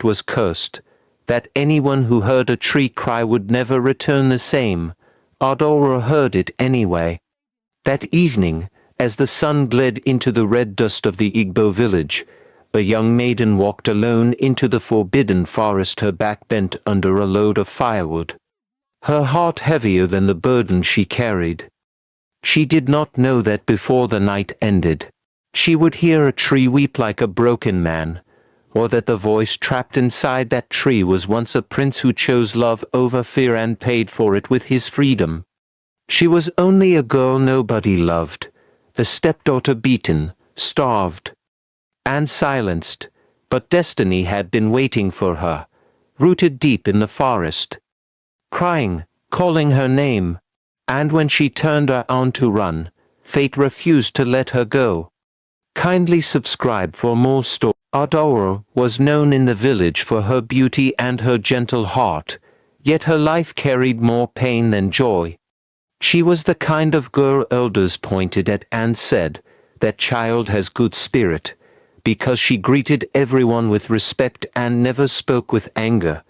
was cursed, that anyone who heard a tree cry would never return the same. Ardora heard it anyway. That evening, as the sun bled into the red dust of the Igbo village, a young maiden walked alone into the forbidden forest, her back bent under a load of firewood, her heart heavier than the burden she carried. She did not know that before the night ended, she would hear a tree weep like a broken man, or that the voice trapped inside that tree was once a prince who chose love over fear and paid for it with his freedom. She was only a girl nobody loved, a stepdaughter beaten, starved, and silenced, but destiny had been waiting for her, rooted deep in the forest, crying, calling her name, and when she turned on to run, fate refused to let her go. Kindly subscribe for more stories. Ardora was known in the village for her beauty and her gentle heart, yet her life carried more pain than joy. She was the kind of girl elders pointed at and said, "That child has good spirit," because she greeted everyone with respect and never spoke with anger,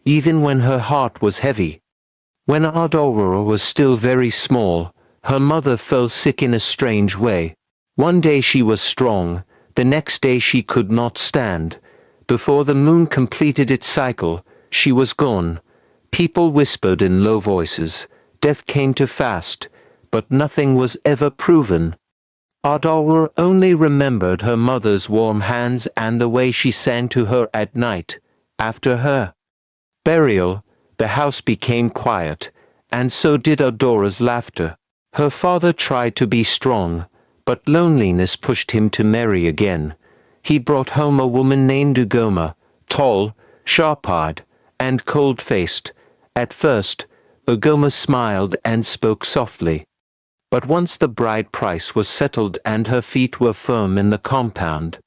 even when her heart was heavy. When Ardora was still very small, her mother fell sick in a strange way. One day she was strong, the next day she could not stand. Before the moon completed its cycle, she was gone. People whispered in low voices. Death came too fast, but nothing was ever proven. Ardora only remembered her mother's warm hands and the way she sang to her at night. After her burial, the house became quiet, and so did Ardora's laughter. Her father tried to be strong, but loneliness pushed him to marry again. He brought home a woman named Ugoma, tall, sharp-eyed, and cold-faced. At first, Ugoma smiled and spoke softly. But once the bride price was settled and her feet were firm in the compound,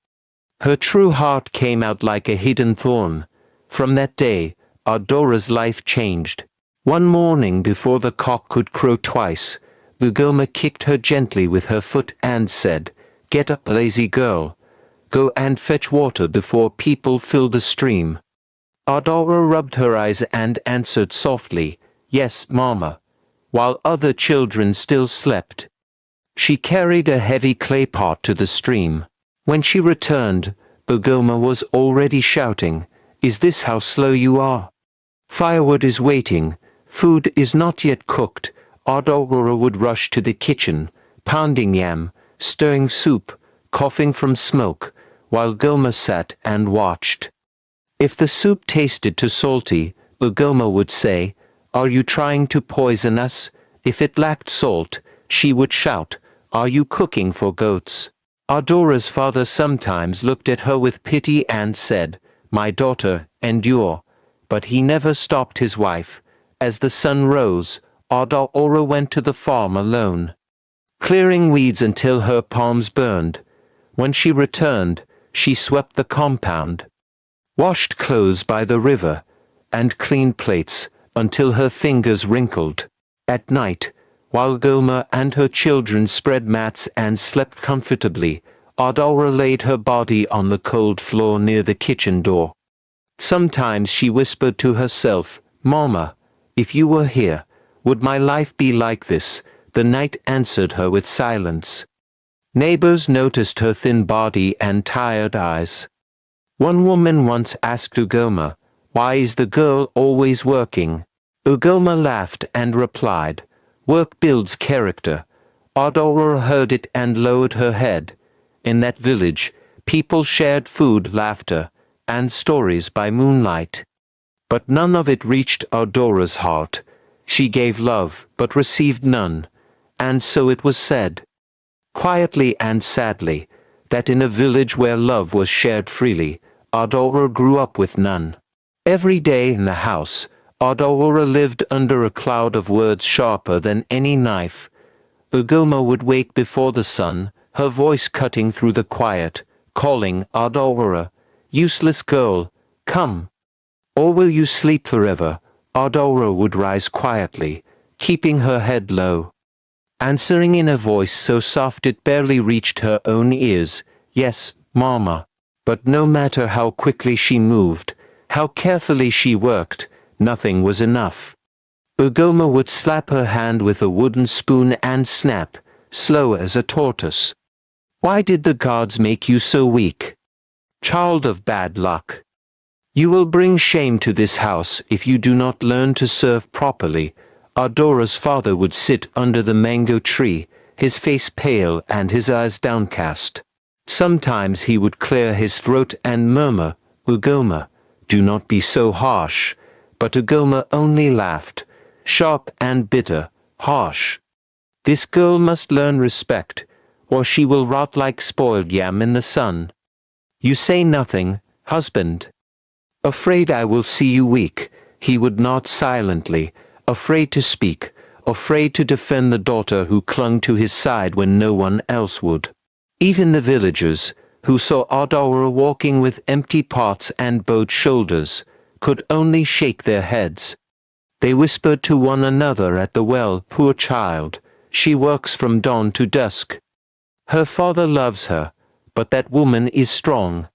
her true heart came out like a hidden thorn. From that day, Ardora's life changed. One morning before the cock could crow twice, Ugoma kicked her gently with her foot and said, "Get up, lazy girl. Go and fetch water before people fill the stream." Ardora rubbed her eyes and answered softly, "Yes, Mama," while other children still slept. She carried a heavy clay pot to the stream. When she returned, Ugoma was already shouting, "Is this how slow you are? Firewood is waiting. Food is not yet cooked." Ardora would rush to the kitchen, pounding yam, stirring soup, coughing from smoke, while Ugoma sat and watched. If the soup tasted too salty, Ugoma would say, "Are you trying to poison us?" If it lacked salt, she would shout, "Are you cooking for goats?" Ardora's father sometimes looked at her with pity and said, "My daughter, endure," but he never stopped his wife. As the sun rose, Ardora went to the farm alone, clearing weeds until her palms burned. When she returned, she swept the compound, washed clothes by the river, and cleaned plates until her fingers wrinkled. At night, while Ugoma and her children spread mats and slept comfortably, Ardora laid her body on the cold floor near the kitchen door. Sometimes she whispered to herself, "Mama, if you were here, would my life be like this?" The night answered her with silence. Neighbors noticed her thin body and tired eyes. One woman once asked Ugoma, "Why is the girl always working?" Ugoma laughed and replied, "Work builds character." Ardora heard it and lowered her head. In that village, people shared food, laughter, and stories by moonlight. But none of it reached Ardora's heart. She gave love, but received none, and so it was said, quietly and sadly, that in a village where love was shared freely, Ardora grew up with none. Every day in the house, Ardora lived under a cloud of words sharper than any knife. Ugoma would wake before the sun, her voice cutting through the quiet, calling, "Ardora, useless girl, come. Or will you sleep forever?" Ardora would rise quietly, keeping her head low, answering in a voice so soft it barely reached her own ears, "Yes, Mama." But no matter how quickly she moved, How carefully she worked, nothing was enough. Ugoma would slap her hand with a wooden spoon and snap, slow as a tortoise. Why did the gods make you so weak? Child of bad luck. You will bring shame to this house if you do not learn to serve properly. Ardora's father would sit under the mango tree, his face pale and his eyes downcast. Sometimes he would clear his throat and murmur, Ugoma, do not be so harsh. But Ugoma only laughed, sharp and bitter, harsh. This girl must learn respect, or she will rot like spoiled yam in the sun. You say nothing, husband. Afraid I will see you weak, he would nod silently, afraid to speak, afraid to defend the daughter who clung to his side when no one else would. Even the villagers, who saw Ardora walking with empty pots and bowed shoulders, could only shake their heads. They whispered to one another at the well, poor child, she works from dawn to dusk. Her father loves her, but that woman is strong.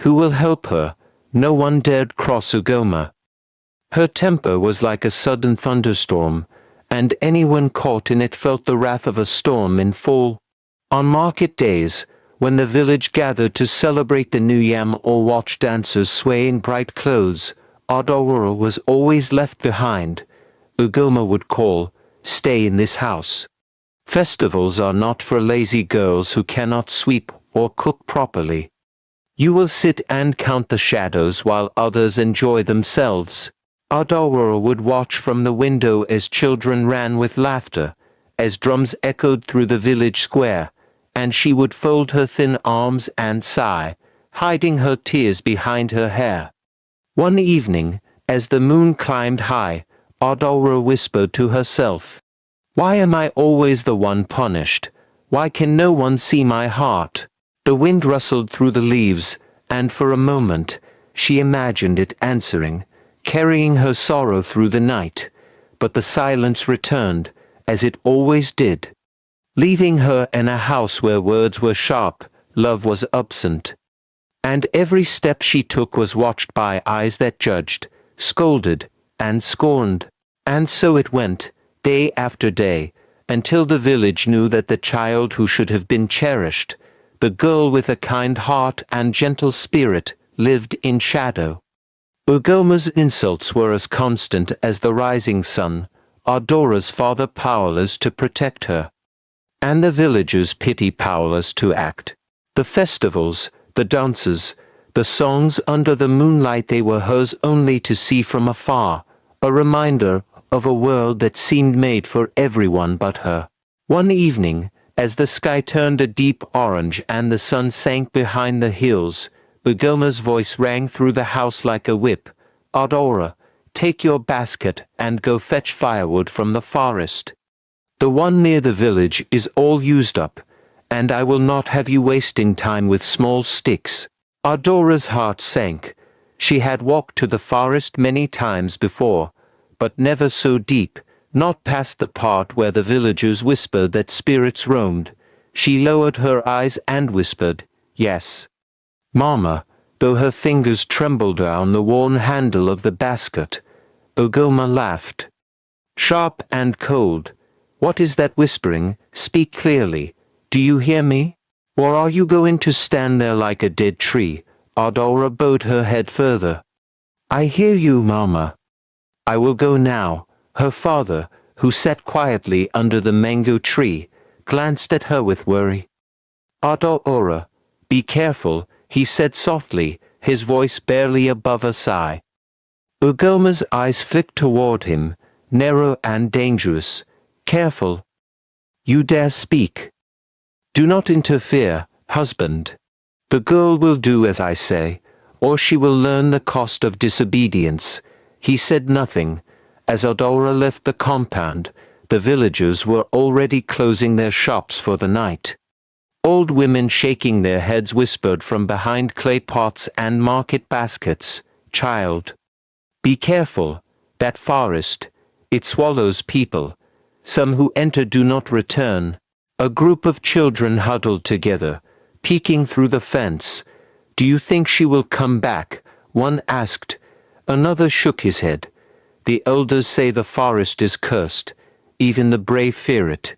Who will help her? No one dared cross Ugoma. Her temper was like a sudden thunderstorm, and anyone caught in it felt the wrath of a storm in full. On market days, when the village gathered to celebrate the new yam or watch dancers sway in bright clothes, Ardora was always left behind. Ugoma would call, "Stay in this house." Festivals are not for lazy girls who cannot sweep or cook properly. You will sit and count the shadows while others enjoy themselves. Ardora would watch from the window as children ran with laughter, as drums echoed through the village square, and she would fold her thin arms and sigh, hiding her tears behind her hair. One evening, as the moon climbed high, Ardora whispered to herself, "Why am I always the one punished? Why can no one see my heart?" The wind rustled through the leaves, and for a moment, she imagined it answering, carrying her sorrow through the night, but the silence returned, as it always did, leaving her in a house where words were sharp, love was absent. And every step she took was watched by eyes that judged, scolded, and scorned. And so it went, day after day, until the village knew that the child who should have been cherished, the girl with a kind heart and gentle spirit, lived in shadow. Ugoma's insults were as constant as the rising sun, Ardora's father powerless to protect her, and the villagers' pity powerless to act. The festivals, the dances, the songs under the moonlight, they were hers only to see from afar, a reminder of a world that seemed made for everyone but her. One evening, as the sky turned a deep orange and the sun sank behind the hills, Ugoma's voice rang through the house like a whip. "Ardora, take your basket and go fetch firewood from the forest. The one near the village is all used up, and I will not have you wasting time with small sticks." Ardora's heart sank. She had walked to the forest many times before, but never so deep, not past the part where the villagers whispered that spirits roamed. She lowered her eyes and whispered, "Yes, Mama," though her fingers trembled on the worn handle of the basket. Ugoma laughed. "Sharp and cold. What is that whispering? Speak clearly. Do you hear me? Or are you going to stand there like a dead tree?" Ardora bowed her head further. "I hear you, Mama." "I will go now." Her father, who sat quietly under the mango tree, glanced at her with worry. "Ardora, be careful," he said softly, his voice barely above a sigh. Ugoma's eyes flicked toward him, narrow and dangerous. "Careful. You dare speak. Do not interfere, husband. The girl will do as I say, or she will learn the cost of disobedience." He said nothing. As Ardora left the compound, the villagers were already closing their shops for the night. Old women shaking their heads whispered from behind clay pots and market baskets, "Child, be careful. That forest, it swallows people. Some who enter do not return." A group of children huddled together, peeking through the fence. "Do you think she will come back?" one asked, Another shook his head. The elders say the forest is cursed. Even the brave fear it.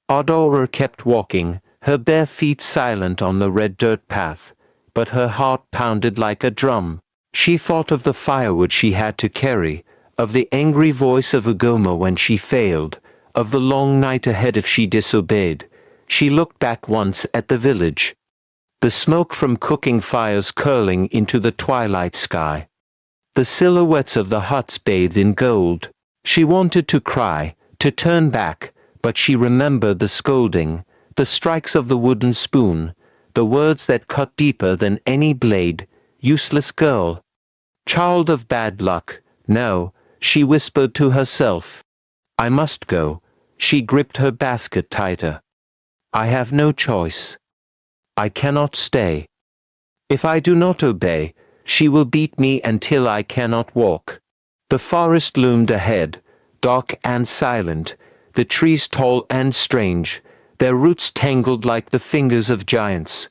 Ardora kept walking, her bare feet silent on the red dirt path, but her heart pounded like a drum. She thought of the firewood she had to carry, of the angry voice of Ugoma when she failed, of the long night ahead if she disobeyed. She looked back once at the village. The smoke from cooking fires curling into the twilight sky. The silhouettes of the huts bathed in gold. She wanted to cry, to turn back, but she remembered the scolding, the strikes of the wooden spoon, the words that cut deeper than any blade. Useless girl. Child of bad luck. No, she whispered to herself. I must go. She gripped her basket tighter. I have no choice. I cannot stay. If I do not obey, she will beat me until I cannot walk. The forest loomed ahead, dark and silent, the trees tall and strange, their roots tangled like the fingers of giants.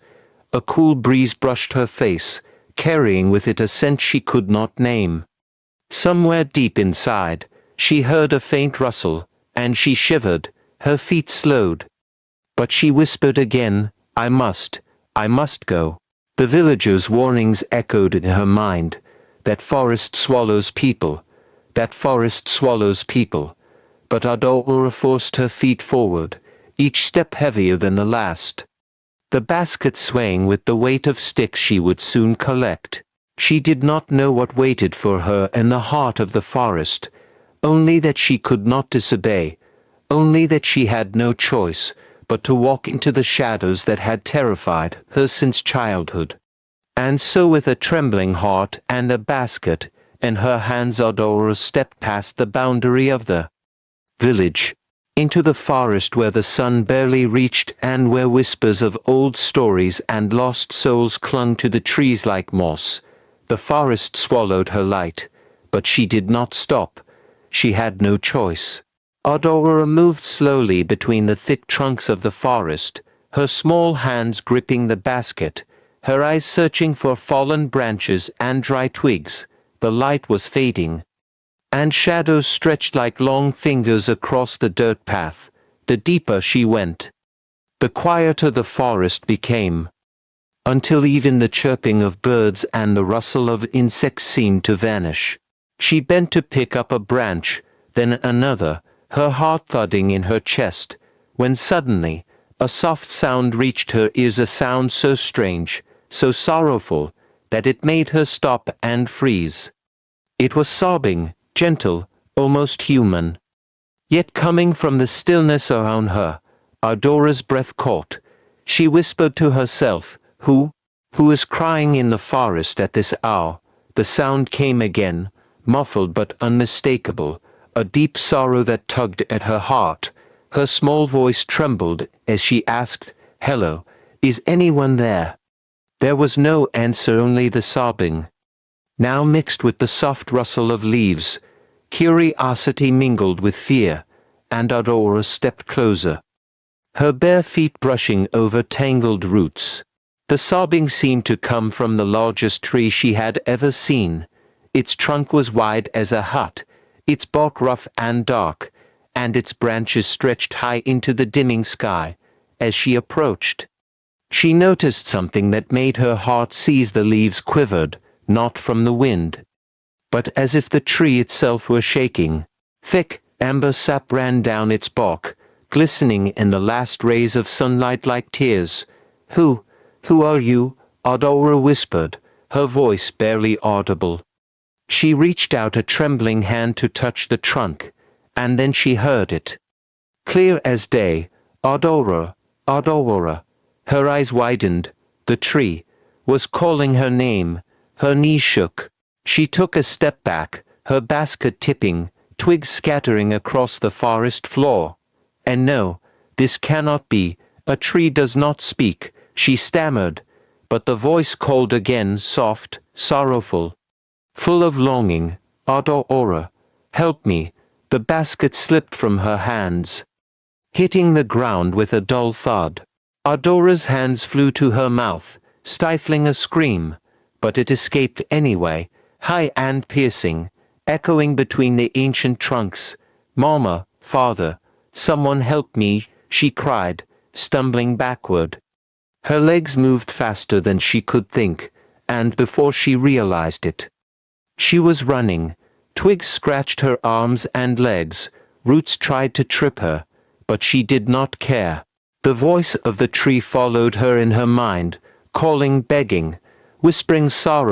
A cool breeze brushed her face, carrying with it a scent she could not name. Somewhere deep inside, she heard a faint rustle, and she shivered, her feet slowed. But she whispered again, I must go. The villagers' warnings echoed in her mind. That forest swallows people. That forest swallows people. But Ardora forced her feet forward, each step heavier than the last. The basket swaying with the weight of sticks she would soon collect. She did not know what waited for her in the heart of the forest, only that she could not disobey, only that she had no choice but to walk into the shadows that had terrified her since childhood. And so with a trembling heart and a basket in her hands Ardora stepped past the boundary of the village, into the forest where the sun barely reached and where whispers of old stories and lost souls clung to the trees like moss. The forest swallowed her light, but she did not stop. She had no choice. Ardora moved slowly between the thick trunks of the forest, her small hands gripping the basket, her eyes searching for fallen branches and dry twigs. The light was fading, and shadows stretched like long fingers across the dirt path. The deeper she went, the quieter the forest became, until even the chirping of birds and the rustle of insects seemed to vanish. She bent to pick up a branch, then another, her heart thudding in her chest, when suddenly a soft sound reached her ears, a sound so strange, so sorrowful, that it made her stop and freeze. It was sobbing, gentle, almost human. Yet coming from the stillness around her, Ardora's breath caught. She whispered to herself, Who is crying in the forest at this hour? The sound came again, muffled but unmistakable, a deep sorrow that tugged at her heart. Her small voice trembled as she asked, Hello, is anyone there? There was no answer, only the sobbing, now mixed with the soft rustle of leaves. Curiosity mingled with fear, and Ardora stepped closer, her bare feet brushing over tangled roots. The sobbing seemed to come from the largest tree she had ever seen. Its trunk was wide as a hut, its bark rough and dark, and its branches stretched high into the dimming sky. As she approached, she noticed something that made her heart seize. The leaves quivered, not from the wind, but as if the tree itself were shaking. Thick, amber sap ran down its bark, glistening in the last rays of sunlight like tears. Who are you? Ardora whispered, her voice barely audible. She reached out a trembling hand to touch the trunk, and then she heard it. Clear as day, Ardora. Her eyes widened. The tree was calling her name. Her knees shook. She took a step back, her basket tipping, twigs scattering across the forest floor. And no, this cannot be. A tree does not speak, she stammered. But the voice called again, soft, sorrowful, full of longing. Ardora, help me. The basket slipped from her hands, hitting the ground with a dull thud. Ardora's hands flew to her mouth, stifling a scream, but it escaped anyway. high and piercing, echoing between the ancient trunks. "Mama, father, someone help me," she cried, stumbling backward. Her legs moved faster than she could think, and before she realized it, she was running. Twigs scratched her arms and legs, roots tried to trip her, but she did not care. The voice of the tree followed her in her mind, calling, begging, whispering sorrow.